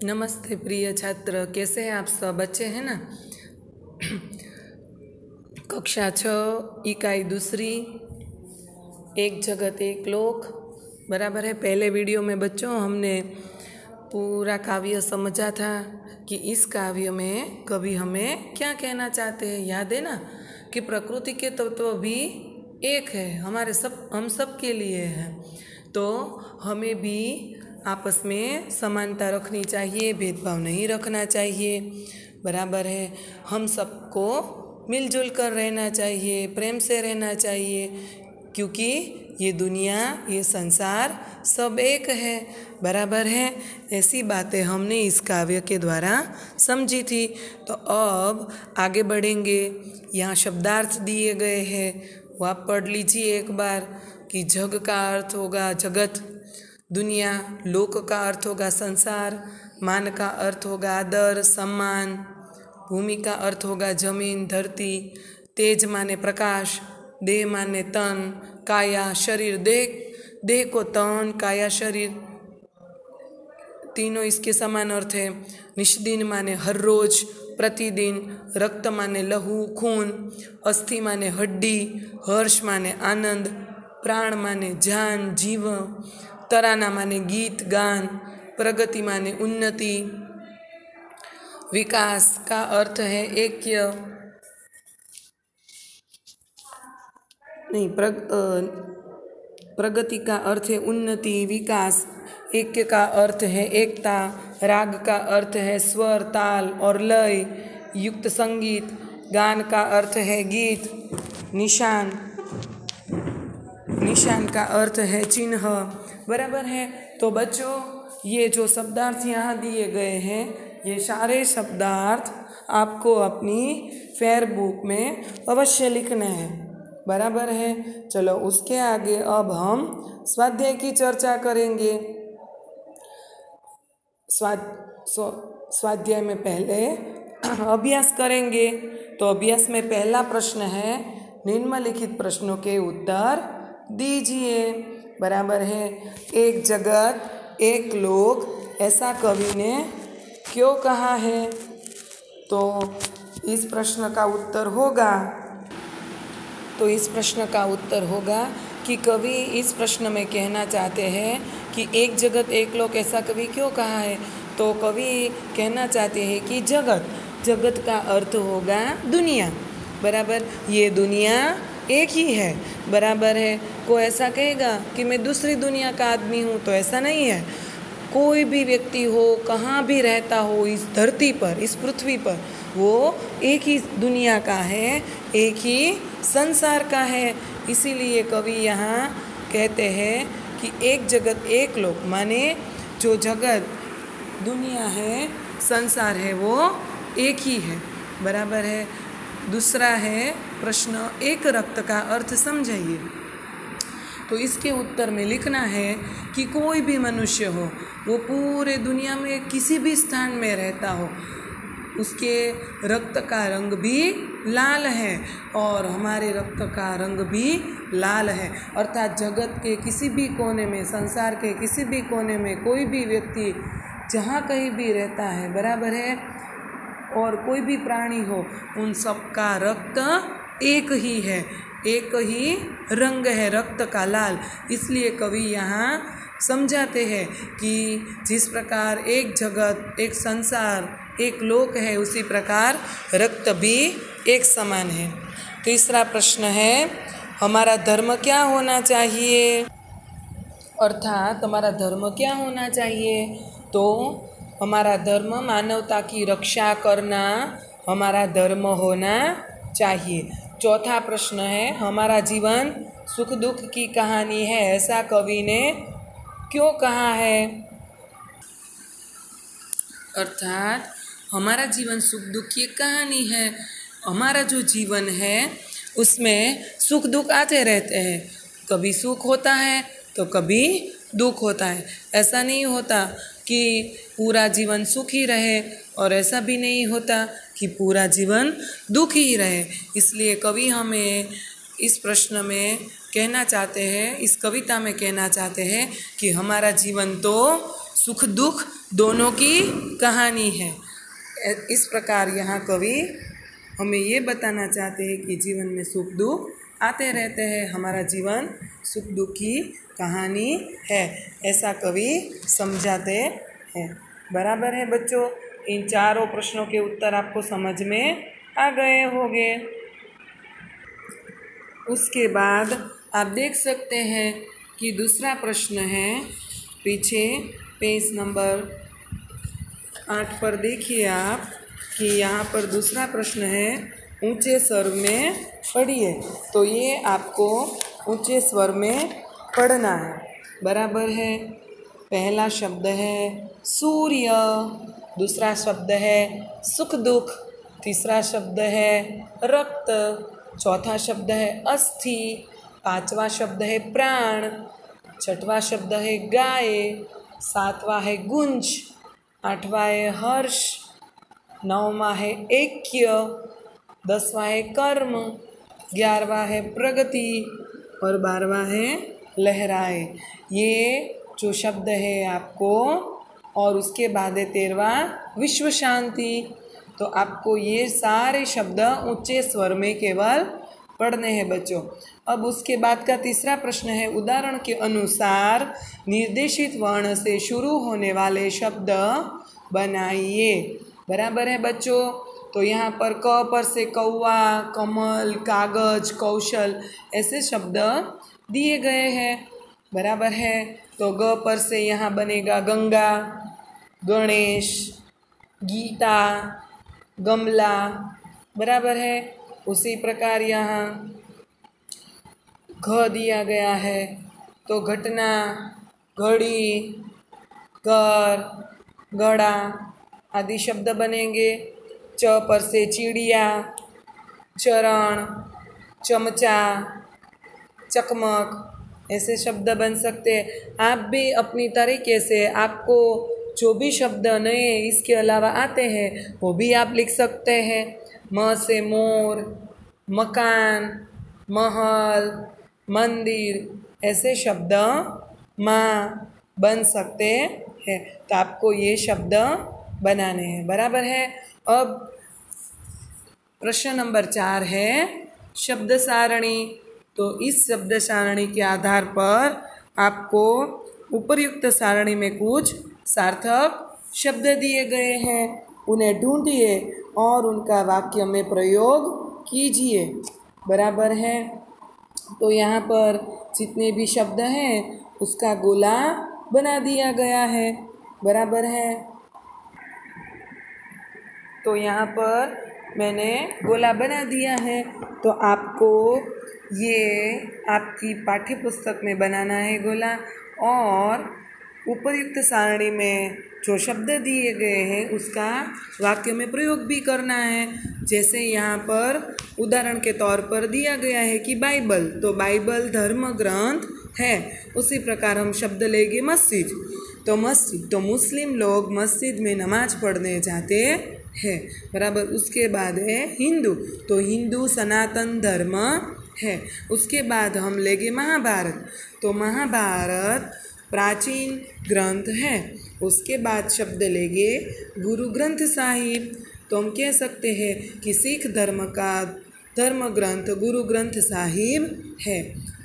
नमस्ते प्रिय छात्र, कैसे हैं आप सब? अच्छे हैं ना? कक्षा 6 इकाई दूसरी, एक जगत एक लोक, बराबर है। पहले वीडियो में बच्चों हमने पूरा काव्य समझा था कि इस काव्य में कवि हमें क्या कहना चाहते हैं। याद है ना कि प्रकृति के तत्व भी एक है, हम सब के लिए है। तो हमें भी आपस में समानता रखनी चाहिए, भेदभाव नहीं रखना चाहिए, बराबर है। हम सबको मिलजुल कर रहना चाहिए, प्रेम से रहना चाहिए, क्योंकि ये दुनिया, ये संसार सब एक है, बराबर है। ऐसी बातें हमने इस काव्य के द्वारा समझी थी। तो अब आगे बढ़ेंगे। यहाँ शब्दार्थ दिए गए हैं, वो आप पढ़ लीजिए एक बार कि जग का अर्थ होगा जगत, दुनिया, लोक का अर्थ होगा संसार, मान का अर्थ होगा आदर सम्मान, भूमि का अर्थ होगा जमीन धरती, तेज माने प्रकाश, देह माने तन, काया शरीर, देह को तन, काया शरीर, तीनों इसके समान अर्थ है। निष्दिन माने हर रोज, प्रतिदिन, रक्त माने लहू खून, अस्थि माने हड्डी, हर्ष माने आनंद, प्राण माने जान जीव, तराना माने गीत गान, प्रगति माने उन्नति, विकास का अर्थ है ऐक्य, नहीं प्रगति का अर्थ है उन्नति, विकास, ऐक्य का अर्थ है एकता, राग का अर्थ है स्वर ताल और लय युक्त संगीत, गान का अर्थ है गीत, निशान का अर्थ है चिन्ह, बराबर है। तो बच्चों, ये जो शब्दार्थ यहाँ दिए गए हैं, ये सारे शब्दार्थ आपको अपनी फेयर बुक में अवश्य लिखना है, बराबर है। चलो उसके आगे अब हम स्वाध्याय की चर्चा करेंगे। स्वाध्याय में पहले अभ्यास करेंगे। तो अभ्यास में पहला प्रश्न है, निम्नलिखित प्रश्नों के उत्तर दीजिए, बराबर है। एक जगत एक लोक ऐसा कवि ने क्यों कहा है? तो इस प्रश्न का उत्तर होगा कि कवि इस प्रश्न में कहना चाहते हैं कि एक जगत एक लोक ऐसा कवि क्यों कहा है। तो कवि कहना चाहते हैं कि जगत का अर्थ होगा दुनिया, बराबर। ये दुनिया एक ही है, बराबर है। कोई ऐसा कहेगा कि मैं दूसरी दुनिया का आदमी हूँ, तो ऐसा नहीं है। कोई भी व्यक्ति हो, कहाँ भी रहता हो इस धरती पर, इस पृथ्वी पर, वो एक ही दुनिया का है, एक ही संसार का है। इसीलिए कवि यहाँ कहते हैं कि एक जगत एक लोक, माने जो जगत दुनिया है, संसार है, वो एक ही है, बराबर है। दूसरा है प्रश्न, एक रक्त का अर्थ समझाइए। तो इसके उत्तर में लिखना है कि कोई भी मनुष्य हो, वो पूरे दुनिया में किसी भी स्थान में रहता हो, उसके रक्त का रंग भी लाल है और हमारे रक्त का रंग भी लाल है। अर्थात जगत के किसी भी कोने में, संसार के किसी भी कोने में कोई भी व्यक्ति जहाँ कहीं भी रहता है, बराबर है, और कोई भी प्राणी हो, उन सब का रक्त एक ही है, एक ही रंग है, रक्त का लाल। इसलिए कवि यहाँ समझाते हैं कि जिस प्रकार एक जगत एक संसार एक लोक है, उसी प्रकार रक्त भी एक समान है। तीसरा प्रश्न है, हमारा धर्म क्या होना चाहिए? अर्थात हमारा धर्म क्या होना चाहिए? तो हमारा धर्म मानवता की रक्षा करना हमारा धर्म होना चाहिए। चौथा प्रश्न है, हमारा जीवन सुख दुख की कहानी है, ऐसा कवि ने क्यों कहा है? अर्थात हमारा जीवन सुख दुख की कहानी है। हमारा जो जीवन है उसमें सुख दुख आते रहते हैं, कभी सुख होता है तो कभी दुख होता है। ऐसा नहीं होता कि पूरा जीवन सुखी रहे और ऐसा भी नहीं होता कि पूरा जीवन दुखी ही रहे। इसलिए कवि हमें इस प्रश्न में कहना चाहते हैं, इस कविता में कहना चाहते हैं कि हमारा जीवन तो सुख दुख दोनों की कहानी है। इस प्रकार यहाँ कवि हमें ये बताना चाहते हैं कि जीवन में सुख दुख आते रहते हैं, हमारा जीवन सुख दुख की कहानी है, ऐसा कवि समझाते हैं। बराबर है बच्चों, इन चारों प्रश्नों के उत्तर आपको समझ में आ गए होंगे। उसके बाद आप देख सकते हैं कि दूसरा प्रश्न है, पीछे पेज नंबर 8 पर देखिए आप कि यहाँ पर दूसरा प्रश्न है, ऊंचे स्वर में पढ़िए। तो ये आपको ऊंचे स्वर में पढ़ना है। बराबर है। पहला शब्द है सूर्य, दूसरा शब्द है सुख दुख, तीसरा शब्द है रक्त, चौथा शब्द है अस्थि, पांचवा शब्द है प्राण, छठवां शब्द है गाय, सातवां है गुंज, आठवां है हर्ष, नौवां है ऐक्य, 10वां है कर्म, 11वां है प्रगति और 12वां है लहराए। ये जो शब्द है आपको, और उसके बाद है 13वां विश्व शांति। तो आपको ये सारे शब्द ऊंचे स्वर में केवल पढ़ने हैं बच्चों। अब उसके बाद का तीसरा प्रश्न है, उदाहरण के अनुसार निर्देशित वर्ण से शुरू होने वाले शब्द बनाइए। बराबर है बच्चों। तो यहाँ पर क पर से कौवा, कमल, कागज, कौशल ऐसे शब्द दिए गए हैं। बराबर है। तो ग पर से यहाँ बनेगा गंगा, गणेश, गीता, गमला। बराबर है। उसी प्रकार यहाँ घ दिया गया है तो घटना, घड़ी, घर, घड़ा आदि शब्द बनेंगे। च पर से चिड़िया, चरण, चमचा, चकमक ऐसे शब्द बन सकते हैं। आप भी अपनी तरीके से आपको जो भी शब्द नए इसके अलावा आते हैं वो भी आप लिख सकते हैं। म से मोर, मकान, महल, मंदिर ऐसे शब्द माँ बन सकते हैं। तो आपको ये शब्द बनाने हैं। बराबर है। अब प्रश्न नंबर 4 है शब्द सारणी। तो इस शब्द सारणी के आधार पर आपको उपर्युक्त सारणी में कुछ सार्थक शब्द दिए गए हैं, उन्हें ढूंढिए और उनका वाक्य में प्रयोग कीजिए। बराबर है। तो यहाँ पर जितने भी शब्द हैं उसका गोला बना दिया गया है। बराबर है। तो यहाँ पर मैंने गोला बना दिया है। तो आपको ये आपकी पाठ्य पुस्तक में बनाना है गोला, और उपर्युक्त सारणी में जो शब्द दिए गए हैं उसका वाक्य में प्रयोग भी करना है। जैसे यहाँ पर उदाहरण के तौर पर दिया गया है कि बाइबल, तो बाइबल धर्म ग्रंथ है। उसी प्रकार हम शब्द लेंगे मस्जिद, तो मस्जिद तो मुस्लिम लोग मस्जिद में नमाज पढ़ने जाते हैं। बराबर। उसके बाद है हिंदू, तो हिंदू सनातन धर्म है। उसके बाद हम लेंगे महाभारत, तो महाभारत प्राचीन ग्रंथ है। उसके बाद शब्द लेंगे गुरु ग्रंथ साहिब, तो हम कह सकते हैं कि सिख धर्म का धर्म ग्रंथ गुरु ग्रंथ साहिब है।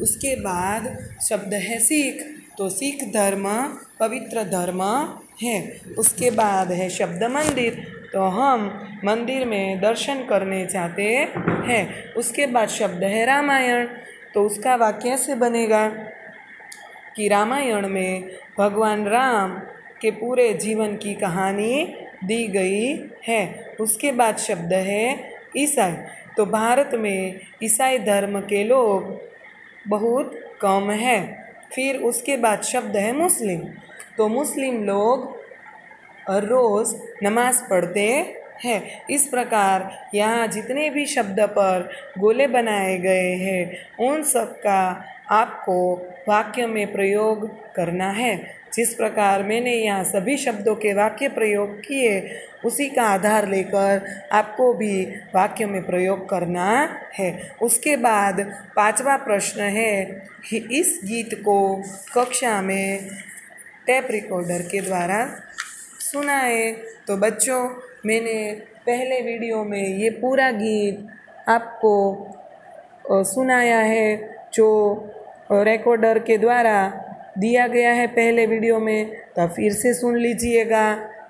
उसके बाद शब्द है सिख, तो सिख धर्म पवित्र धर्म है। उसके बाद है शब्द मंदिर, तो हम मंदिर में दर्शन करने जाते हैं। उसके बाद शब्द है रामायण, तो उसका वाक्य से बनेगा कि रामायण में भगवान राम के पूरे जीवन की कहानी दी गई है। उसके बाद शब्द है ईसाई, तो भारत में ईसाई धर्म के लोग बहुत कम है। फिर उसके बाद शब्द है मुस्लिम, तो मुस्लिम लोग रोज़ नमाज पढ़ते हैं। इस प्रकार यहाँ जितने भी शब्द पर गोले बनाए गए हैं उन सब का आपको वाक्य में प्रयोग करना है। जिस प्रकार मैंने यहाँ सभी शब्दों के वाक्य प्रयोग किए उसी का आधार लेकर आपको भी वाक्य में प्रयोग करना है। उसके बाद 5वां प्रश्न है कि इस गीत को कक्षा में टेप रिकॉर्डर के द्वारा सुनाए। तो बच्चों, मैंने पहले वीडियो में ये पूरा गीत आपको सुनाया है, जो रिकॉर्डर के द्वारा दिया गया है पहले वीडियो में। तो फिर से सुन लीजिएगा,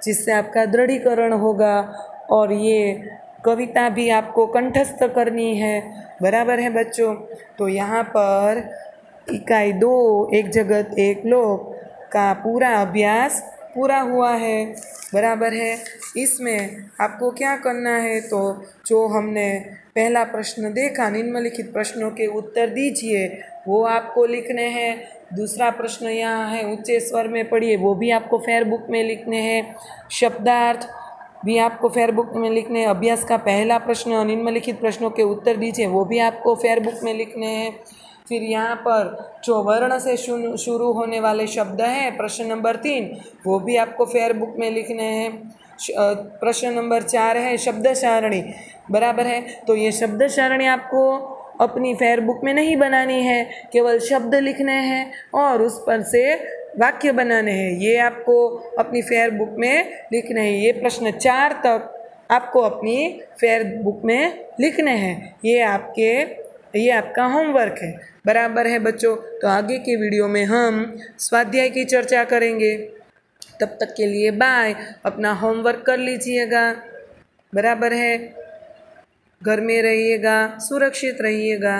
जिससे आपका दृढ़ीकरण होगा। और ये कविता भी आपको कंठस्थ करनी है, बराबर है बच्चों। तो यहाँ पर इकाई 2 एक जगत एक लोक का पूरा अभ्यास पूरा हुआ है, बराबर है। इसमें आपको क्या करना है, तो जो हमने पहला प्रश्न देखा, निम्नलिखित प्रश्नों के उत्तर दीजिए, वो आपको लिखने हैं। दूसरा प्रश्न यहाँ है, ऊंचे स्वर में पढ़िए, वो भी आपको फेयर बुक में लिखने हैं। शब्दार्थ भी आपको फेयर बुक में लिखने हैं। अभ्यास का पहला प्रश्न, निम्नलिखित प्रश्नों के उत्तर दीजिए, वो भी आपको फेयर बुक में लिखने हैं। फिर यहाँ पर जो वर्ण से शुरू होने वाले शब्द हैं, प्रश्न नंबर 3, वो भी आपको फेयर बुक में लिखने हैं। प्रश्न नंबर 4 है शब्द सारणी, बराबर है। तो ये शब्द सारणी आपको अपनी फेयर बुक में नहीं बनानी है, केवल शब्द लिखने हैं और उस पर से वाक्य बनाने हैं। ये आपको अपनी फेयर बुक में लिखने हैं। ये प्रश्न 4 तक आपको अपनी फेयर बुक में लिखने हैं। ये आपका होमवर्क है, बराबर है बच्चों। तो आगे के वीडियो में हम स्वाध्याय की चर्चा करेंगे। तब तक के लिए बाय। अपना होमवर्क कर लीजिएगा, बराबर है। घर में रहिएगा, सुरक्षित रहिएगा।